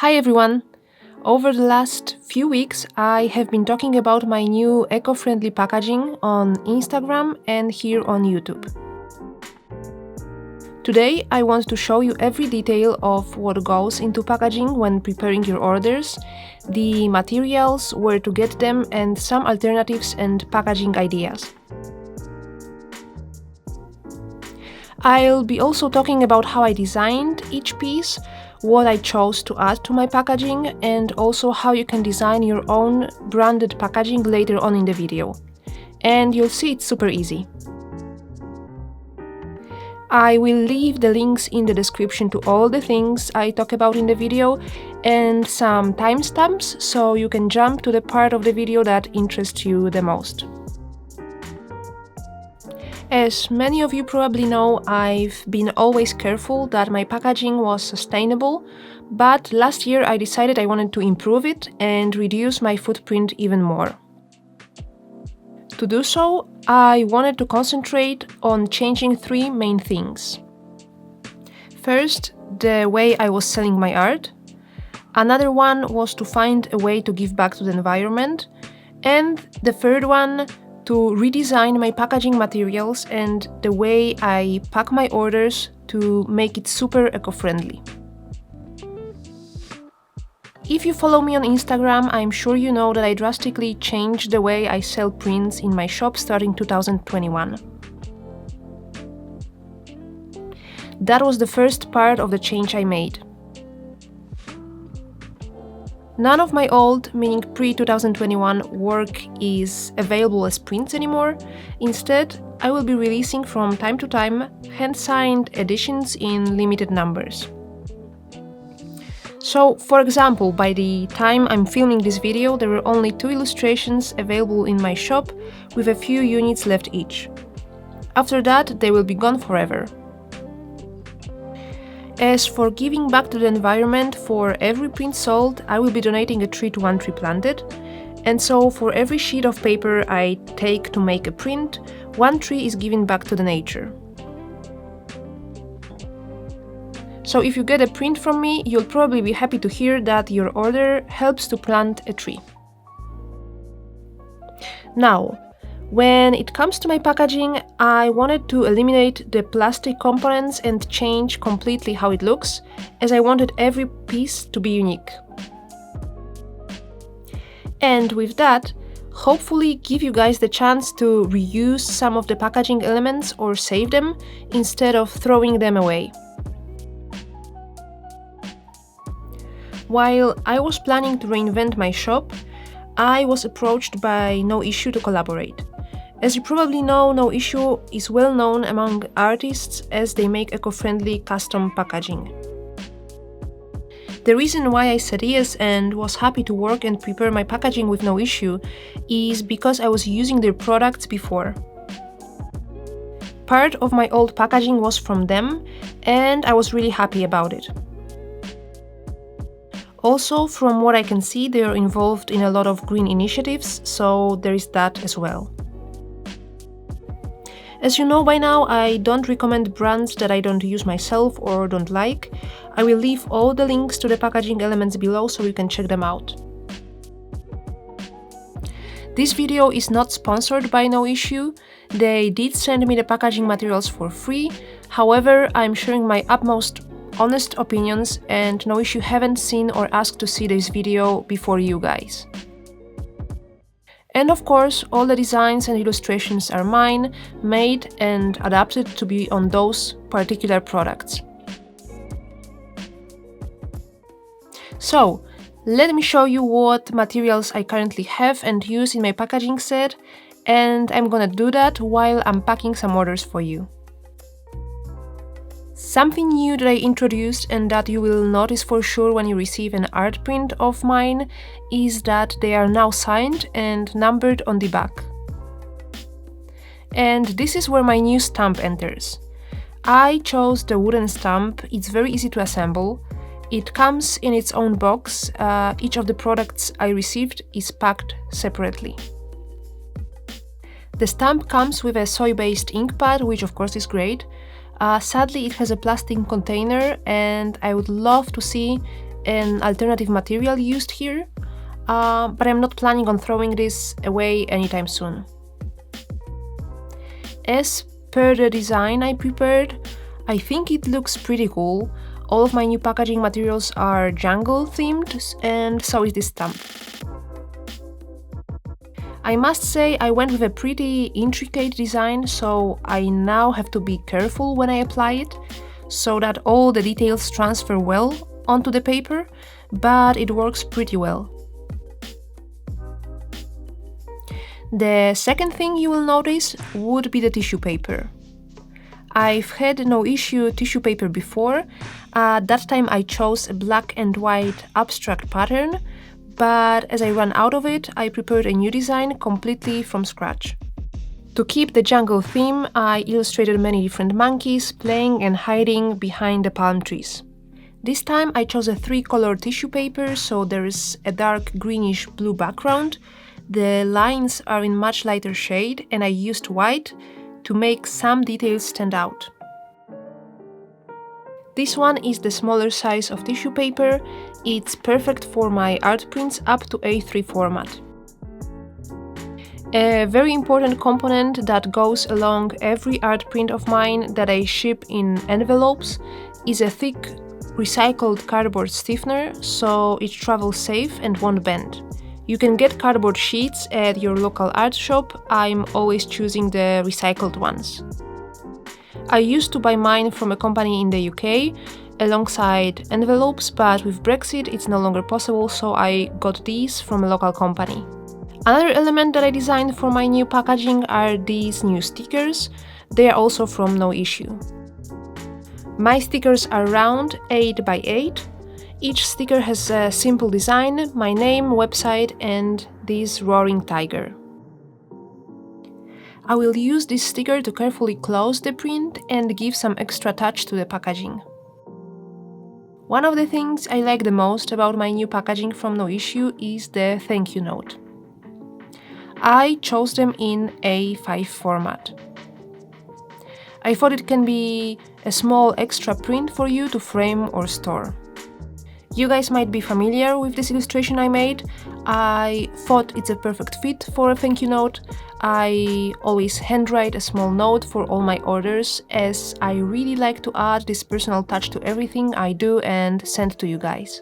Hi everyone! Over the last few weeks, I have been talking about my new eco-friendly packaging on Instagram and here on YouTube. Today, I want to show you every detail of what goes into packaging when preparing your orders, the materials, where to get them, and some alternatives and packaging ideas. I'll be also talking about how I designed each piece, what I chose to add to my packaging, and also how you can design your own branded packaging later on in the video. And you'll see it's super easy. I will leave the links in the description to all the things I talk about in the video and some timestamps so you can jump to the part of the video that interests you the most. As many of you probably know, I've been always careful that my packaging was sustainable, but last year I decided I wanted to improve it and reduce my footprint even more. To do so, I wanted to concentrate on changing three main things. First, the way I was selling my art. Another one was to find a way to give back to the environment. And the third one, to redesign my packaging materials and the way I pack my orders to make it super eco-friendly. If you follow me on Instagram, I'm sure you know that I drastically changed the way I sell prints in my shop starting 2021. That was the first part of the change I made. None of my old, meaning pre-2021, work is available as prints anymore. Instead, I will be releasing from time to time hand-signed editions in limited numbers. So, for example, by the time I'm filming this video, there were only 2 illustrations available in my shop, with a few units left each. After that, they will be gone forever. As for giving back to the environment, for every print sold, I will be donating a tree to one tree planted. And so, for every sheet of paper I take to make a print, one tree is given back to the nature. So if you get a print from me, you'll probably be happy to hear that your order helps to plant a tree. Now, when it comes to my packaging, I wanted to eliminate the plastic components and change completely how it looks, as I wanted every piece to be unique. And with that, hopefully give you guys the chance to reuse some of the packaging elements or save them instead of throwing them away. While I was planning to reinvent my shop, I was approached by No Issue to collaborate. As you probably know, No Issue is well known among artists as they make eco-friendly custom packaging. The reason why I said yes and was happy to work and prepare my packaging with No Issue is because I was using their products before. Part of my old packaging was from them, and I was really happy about it. Also, from what I can see, they are involved in a lot of green initiatives, so there is that as well. As you know by now, I don't recommend brands that I don't use myself or don't like. I will leave all the links to the packaging elements below so you can check them out. This video is not sponsored by No Issue. They did send me the packaging materials for free. However, I'm sharing my utmost honest opinions, and No Issue haven't seen or asked to see this video before you guys. And of course, all the designs and illustrations are mine, made and adapted to be on those particular products. So, let me show you what materials I currently have and use in my packaging set, and I'm gonna do that while unpacking some orders for you. Something new that I introduced and that you will notice for sure when you receive an art print of mine is that they are now signed and numbered on the back. And this is where my new stamp enters. I chose the wooden stamp. It's very easy to assemble. It comes in its own box. Each of the products I received is packed separately. The stamp comes with a soy-based ink pad, which of course is great. Sadly, it has a plastic container, and I would love to see an alternative material used here, but I'm not planning on throwing this away anytime soon. As per the design I prepared, I think it looks pretty cool. All of my new packaging materials are jungle themed, and so is this stamp. I must say I went with a pretty intricate design, so I now have to be careful when I apply it, so that all the details transfer well onto the paper, but it works pretty well. The second thing you will notice would be the tissue paper. I've had no issue tissue paper before. That time I chose a black and white abstract pattern, but as I ran out of it, I prepared a new design completely from scratch. To keep the jungle theme, I illustrated many different monkeys playing and hiding behind the palm trees. This time I chose a 3-color tissue paper, so there is a dark greenish blue background. The lines are in much lighter shade, and I used white to make some details stand out. This one is the smaller size of tissue paper. It's perfect for my art prints up to A3 format. A very important component that goes along every art print of mine that I ship in envelopes is a thick recycled cardboard stiffener, so it travels safe and won't bend. You can get cardboard sheets at your local art shop. I'm always choosing the recycled ones. I used to buy mine from a company in the UK alongside envelopes, but with Brexit it's no longer possible, so I got these from a local company. Another element that I designed for my new packaging are these new stickers. They are also from No Issue. My stickers are round 8 by 8. Each sticker has a simple design, my name, website, and this roaring tiger. I will use this sticker to carefully close the print and give some extra touch to the packaging. One of the things I like the most about my new packaging from No Issue is the thank you note. I chose them in A5 format. I thought it can be a small extra print for you to frame or store. You guys might be familiar with this illustration I made. I thought it's a perfect fit for a thank you note. I always handwrite a small note for all my orders, as I really like to add this personal touch to everything I do and send to you guys.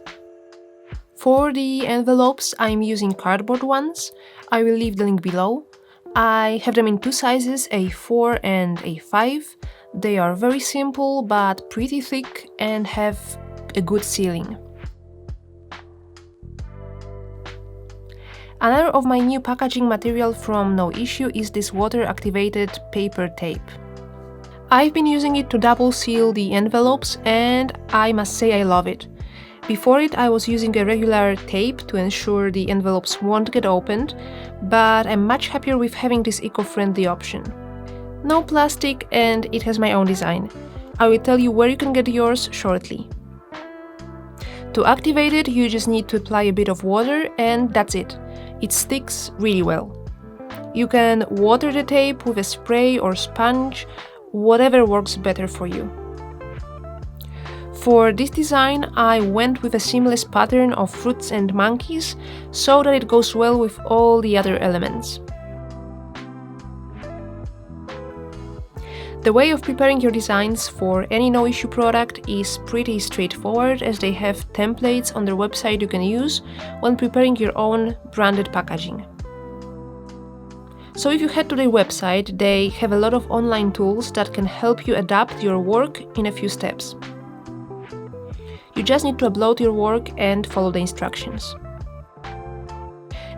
For the envelopes, I'm using cardboard ones. I will leave the link below. I have them in 2 sizes, A4 and A5. They are very simple but pretty thick and have a good sealing. Another of my new packaging material from No Issue is this water-activated paper tape. I've been using it to double seal the envelopes, and I must say I love it. Before it, I was using a regular tape to ensure the envelopes won't get opened, but I'm much happier with having this eco-friendly option. No plastic, and it has my own design. I will tell you where you can get yours shortly. To activate it, you just need to apply a bit of water, and that's it. It sticks really well. You can water the tape with a spray or sponge, whatever works better for you. For this design, I went with a seamless pattern of fruits and monkeys, so that it goes well with all the other elements. The way of preparing your designs for any No Issue product is pretty straightforward, as they have templates on their website you can use when preparing your own branded packaging. So if you head to their website, they have a lot of online tools that can help you adapt your work in a few steps. You just need to upload your work and follow the instructions.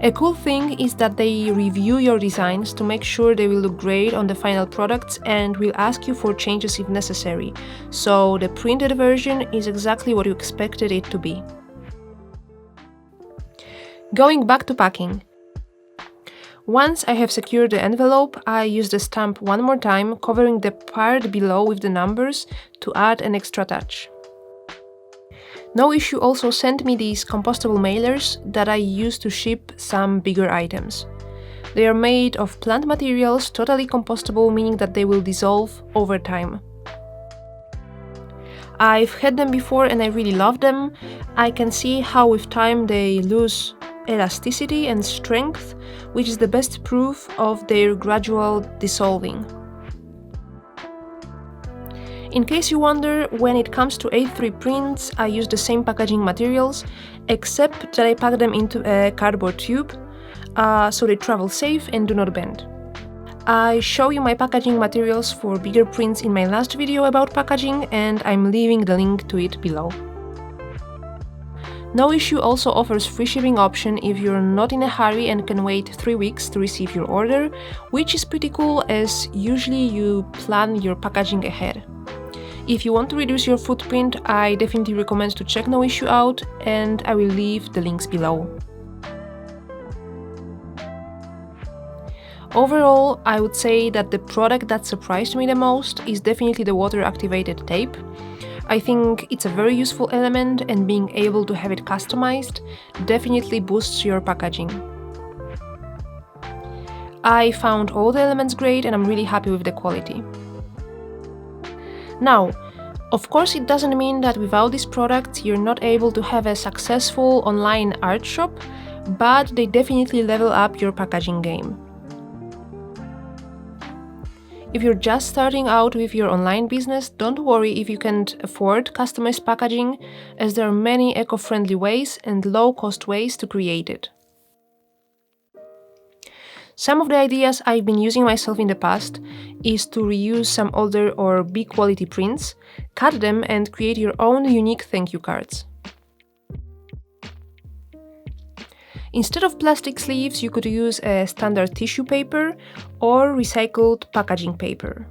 A cool thing is that they review your designs to make sure they will look great on the final products and will ask you for changes if necessary, so the printed version is exactly what you expected it to be. Going back to packing. Once I have secured the envelope, I use the stamp one more time, covering the part below with the numbers to add an extra touch. No Issue also sent me these compostable mailers that I use to ship some bigger items. They are made of plant materials, totally compostable, meaning that they will dissolve over time. I've had them before and I really love them. I can see how with time they lose elasticity and strength, which is the best proof of their gradual dissolving. In case you wonder, when it comes to A3 prints, I use the same packaging materials, except that I pack them into a cardboard tube, so they travel safe and do not bend. I show you my packaging materials for bigger prints in my last video about packaging, and I'm leaving the link to it below. No Issue also offers free shipping option if you're not in a hurry and can wait 3 weeks to receive your order, which is pretty cool as usually you plan your packaging ahead. If you want to reduce your footprint, I definitely recommend to check No Issue out, and I will leave the links below. Overall, I would say that the product that surprised me the most is definitely the water-activated tape. I think it's a very useful element, and being able to have it customized definitely boosts your packaging. I found all the elements great and I'm really happy with the quality. Now, of course, it doesn't mean that without these products you're not able to have a successful online art shop, but they definitely level up your packaging game. If you're just starting out with your online business, don't worry if you can't afford customized packaging, as there are many eco-friendly ways and low-cost ways to create it. Some of the ideas I've been using myself in the past is to reuse some older or big quality prints, cut them and create your own unique thank you cards. Instead of plastic sleeves, you could use a standard tissue paper or recycled packaging paper.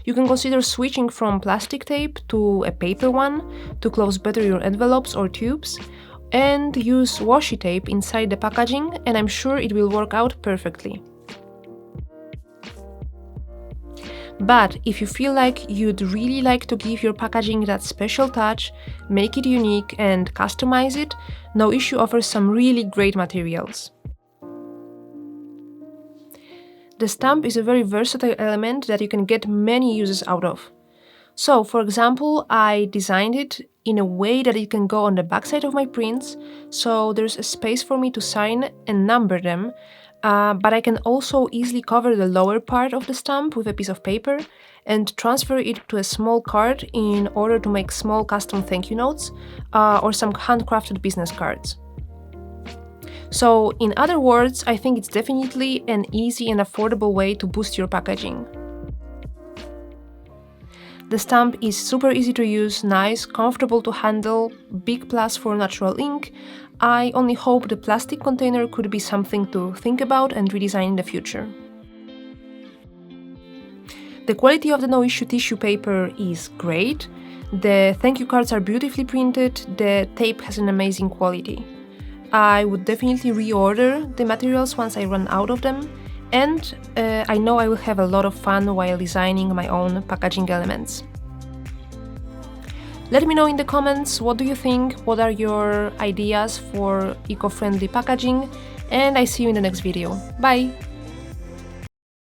You can consider switching from plastic tape to a paper one to close better your envelopes or tubes, and use washi tape inside the packaging, and I'm sure it will work out perfectly. But if you feel like you'd really like to give your packaging that special touch, make it unique and customize it, No Issue offers some really great materials. The stamp is a very versatile element that you can get many uses out of. So, for example, I designed it in a way that it can go on the backside of my prints, so there's a space for me to sign and number them, but I can also easily cover the lower part of the stamp with a piece of paper and transfer it to a small card in order to make small custom thank you notes or some handcrafted business cards. So, in other words, I think it's definitely an easy and affordable way to boost your packaging. The stamp is super easy to use, nice, comfortable to handle, big plus for natural ink. I only hope the plastic container could be something to think about and redesign in the future. The quality of the No Issue tissue paper is great, the thank you cards are beautifully printed, the tape has an amazing quality. I would definitely reorder the materials once I run out of them, and I know I will have a lot of fun while designing my own packaging elements. Let me know in the comments what do you think, what are your ideas for eco-friendly packaging, and I see you in the next video. Bye!